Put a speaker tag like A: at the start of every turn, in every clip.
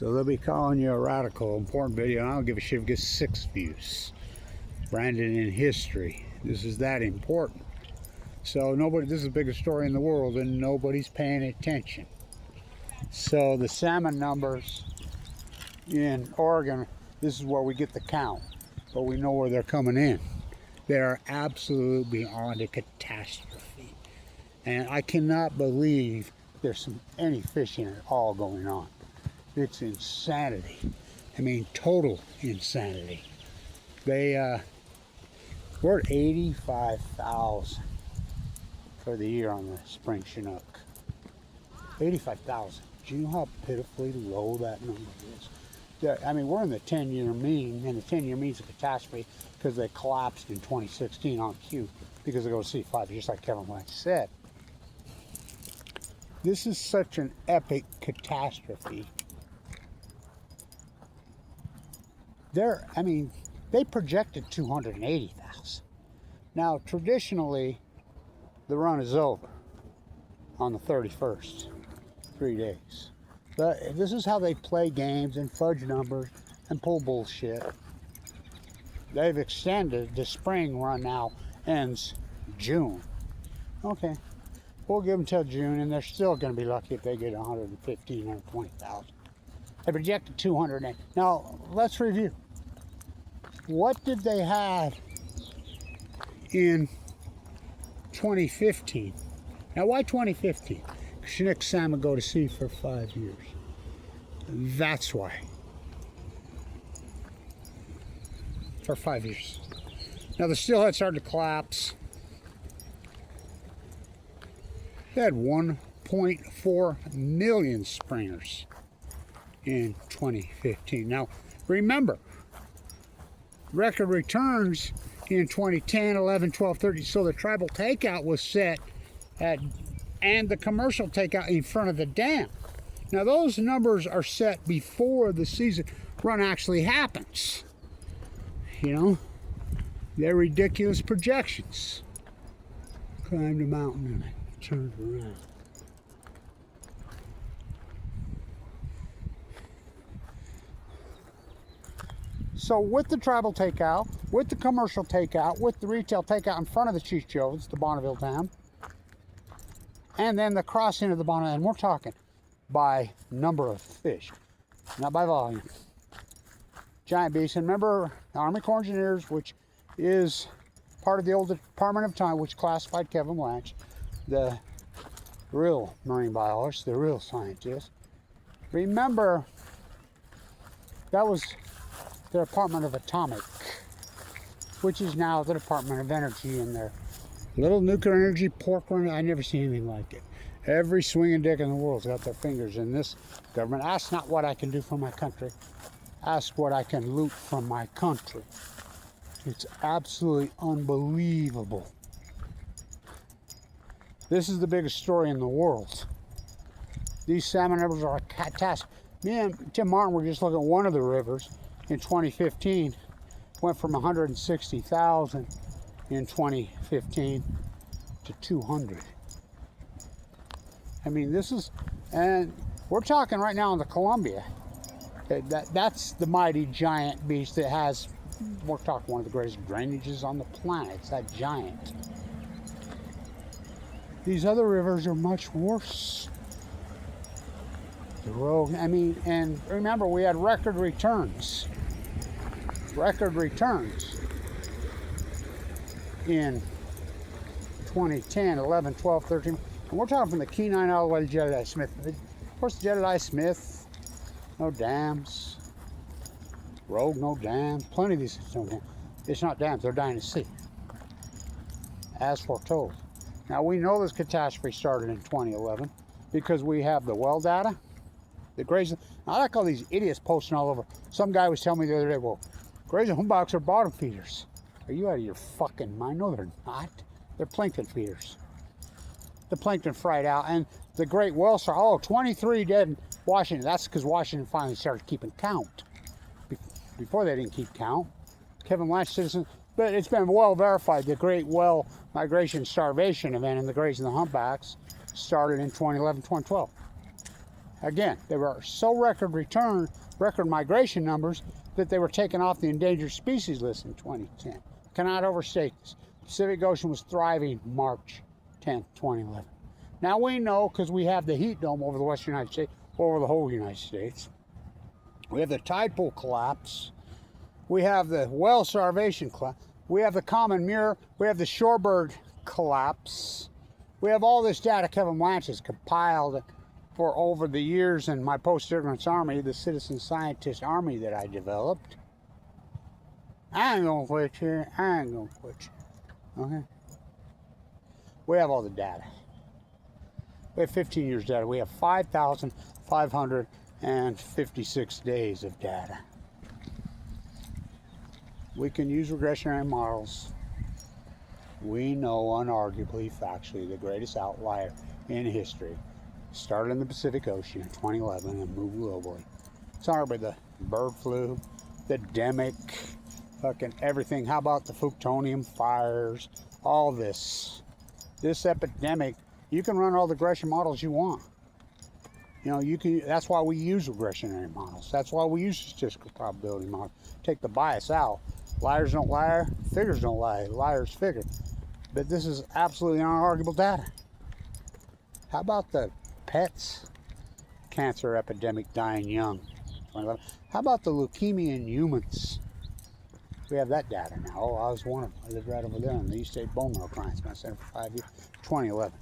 A: So they'll be calling you a radical. Important video, and I don't give a shit if it gets 6 views. Branded in history. This is that important. So this is the biggest story in the world, and nobody's paying attention. So the salmon numbers in Oregon, this is where we get the count, but we know where they're coming in. They're absolutely beyond a catastrophe. And I cannot believe there's any fishing at all going on. It's insanity. I mean, total insanity. We're at 85,000 for the year on the spring Chinook. 85,000. Do you know how pitifully low that number is? I mean, we're in the 10-year mean, and the 10-year mean is a catastrophe because they collapsed in 2016 on cue because they go to C5, just like Kevin Blanch said. This is such an epic catastrophe. They projected 280,000. Now, traditionally, the run is over on the 31st, 3 days. But this is how they play games and fudge numbers and pull bullshit. They've extended the spring run now ends June. Okay, we'll give them till June, and they're still going to be lucky if they get 115 or 20,000. They projected 208. Now, let's review. What did they have in 2015? Now, why 2015? Chinook salmon go to sea for 5 years. That's why. For 5 years. Now, the steelhead started to collapse. They had 1.4 million springers in 2015. Now, remember, record returns in 2010, 11, 12, 13. So the tribal takeout was set and the commercial takeout in front of the dam. Now those numbers are set before the season run actually happens. You know, they're ridiculous projections. Climbed a mountain and I turned around. So with the tribal takeout, with the commercial takeout, with the retail takeout in front of the Chichos, the Bonneville Dam, and then the crossing of the Bonneville, and we're talking by number of fish, not by volume. Giant beasts, and remember the Army Corps of Engineers, which is part of the old Department of Time, which classified Kevin Blanch, the real marine biologist, the real scientist. Remember, that was the Department of Atomic, which is now the Department of Energy, and their little nuclear energy pork run. I never seen anything like it. Every swinging dick in the world's got their fingers in this government. Ask not what I can do for my country. Ask what I can loot from my country. It's absolutely unbelievable. This is the biggest story in the world. These salmon numbers are a catastrophe. Me and Tim Martin were just looking at one of the rivers in 2015. Went from 160,000 in 2015 to 200. I mean, this is, and we're talking right now in the Columbia. That's the mighty giant beast that has, we're talking one of the greatest drainages on the planet. It's that giant. These other rivers are much worse. The Rogue, I mean, and remember, we had record returns. Record returns in 2010, 11, 12, 13. And we're talking from the Kenai all the way to Jedediah Smith. Of course, Jedediah Smith, no dams. Rogue, no dams. Plenty of these, no dams. It's not dams, they're dying to sea, as foretold. Now, we know this catastrophe started in 2011 because we have the well data, the grazing. I like all these idiots posting all over. Some guy was telling me the other day, well, grazing humpbacks are bottom feeders. Are you out of your fucking mind? No, they're not. They're plankton feeders. The plankton fried out, and the great well star, 23 dead in Washington. That's because Washington finally started keeping count. Before they didn't keep count. Kevin Blanch citizen, but it's been well verified. The Great Well Migration Starvation event in the grazing the humpbacks started in 2011, 2012. Again, they were so record migration numbers that they were taken off the endangered species list in 2010. Cannot overstate this. The Pacific Ocean was thriving March 10th, 2011. Now we know, because we have the heat dome over the western United States, over the whole United States. We have the tide pool collapse. We have the whale starvation collapse. We have the common mirror. We have the shorebird collapse. We have all this data Kevin Blanch has compiled for over the years in my post-ignorance army, the citizen scientist army that I developed. I ain't gonna quit here. I ain't gonna quit you. Okay? We have all the data. We have 15 years data. We have 5,556 days of data. We can use regressionary models. We know unarguably, factually, the greatest outlier in history started in the Pacific Ocean in 2011 and moved globally. It's arguably the bird flu, the demic, fucking everything. How about the plutonium fires? All this. This epidemic, you can run all the regression models you want. You know, you can. That's why we use regressionary models. That's why we use statistical probability models. Take the bias out. Liars don't lie, figures don't lie, liars figure. But this is absolutely unarguable data. How about the pets? Cancer epidemic dying young. How about the leukemia in humans? We have that data now. Oh, I was one of them. I lived right over there in the East State Bone Marrow Transplant Center for 5 years. 2011.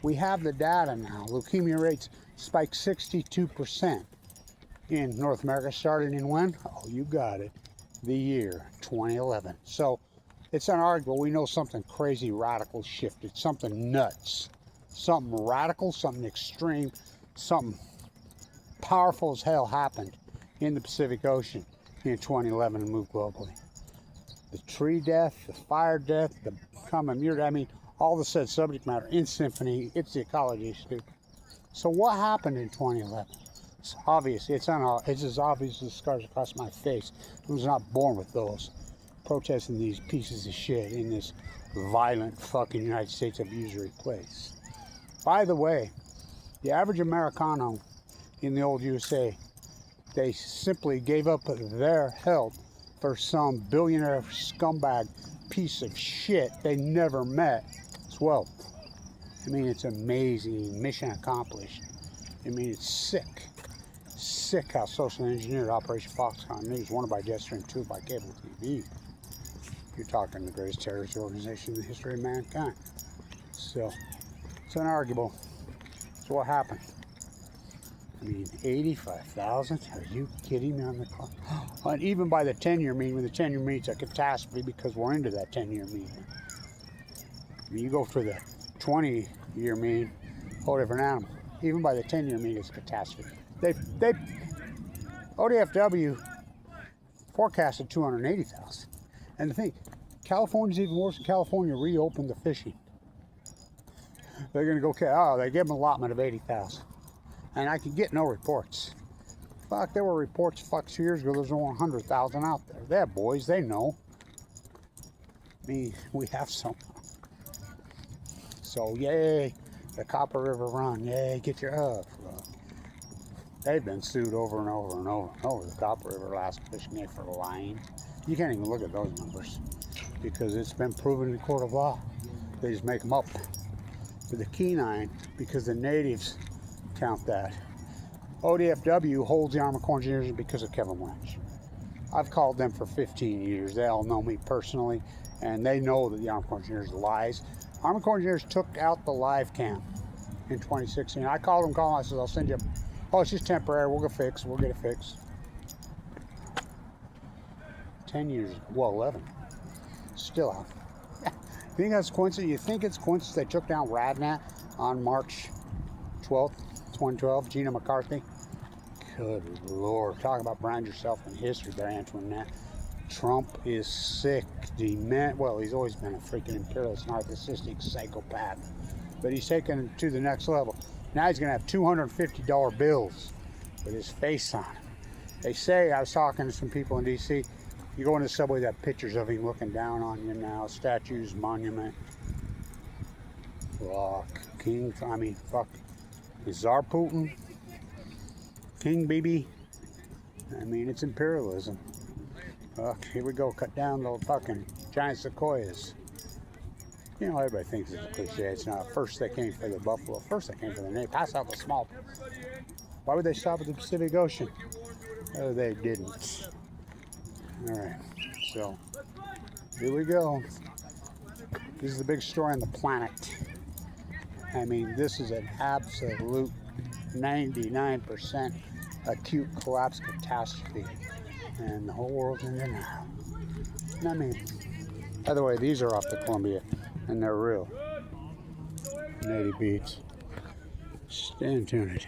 A: We have the data now. Leukemia rates spiked 62% in North America, starting in when? Oh, you got it. The year 2011. So it's unarguable. We know something crazy, radical shifted. Something nuts. Something radical, something extreme, something powerful as hell happened in the Pacific Ocean in 2011 and moved globally. The tree death, the fire death, the common mirror, I mean, all the said subject matter in symphony. It's the ecology, stupid. So what happened in 2011? It's obvious. It's as obvious as the scars across my face. I was not born with those. Protesting these pieces of shit in this violent fucking United States abusory place. By the way, the average Americano in the old USA, they simply gave up their health for some billionaire scumbag piece of shit they never met. It's wealth. I mean, it's amazing. Mission accomplished. I mean, it's sick. Sick how social engineered Operation Foxconn News, one by Jetstream, two by cable TV. You're talking the greatest terrorist organization in the history of mankind. So, it's unarguable. So what happened? I mean, 85,000? Are you kidding me on the clock? And even by the 10-year mean, when the 10-year mean's a catastrophe because we're into that 10-year mean. I mean, you go for the 20-year mean, whole different animal. Even by the 10-year mean, it's a catastrophe. ODFW forecasted 280,000. And the thing, California's even worse than California reopened the fishing. They're going to go, they gave them an allotment of 80,000. And I could get no reports. Fuck, there were reports 2 years ago, there's only 100,000 out there. They're boys, they know. I mean, we have some. So, yay, the Copper River Run, yay, get your up. They've been sued over and over and over and over, the Copper River Alaska Fishing Day, for lying. You can't even look at those numbers because it's been proven in the court of law. They just make them up. For the Kenine, because the natives count that. ODFW holds the Army Corps Engineers because of Kevin Blanch. I've called them for 15 years. They all know me personally, and they know that the Army Corps Engineers lies. Army Corps Engineers took out the live cam in 2016. I called them, I said, I'll send you. Oh, it's just temporary. We'll get fixed. We'll get it fixed. 10 years, well, 11. Still out. You think that's coincidence? You think it's coincidence they took down Radnat on March 12th, 2012, Gina McCarthy? Good Lord. Talk about brand yourself in history there, Antoinette. Trump is sick, dement. Well, he's always been a freaking imperialist, narcissistic psychopath. But he's taken it to the next level. Now he's going to have $250 bills with his face on it. They say, I was talking to some people in D.C., you go in the subway, they have pictures of him looking down on you now, statues, monument. Fuck, fuck, Czar Putin. King BB. I mean, it's imperialism. Here we go, cut down the fucking giant sequoias. You know, everybody thinks it's a cliche. It's not. First they came for the buffalo. First they came for the native. Pass out the small. Why would they stop at the Pacific Ocean? Oh, they didn't. All right, so here we go. This is the big story on the planet. I mean, this is an absolute 99% acute collapse catastrophe. And the whole world's in denial. I mean, by the way, these are off the Columbia, and they're real native beads. Stay tuned.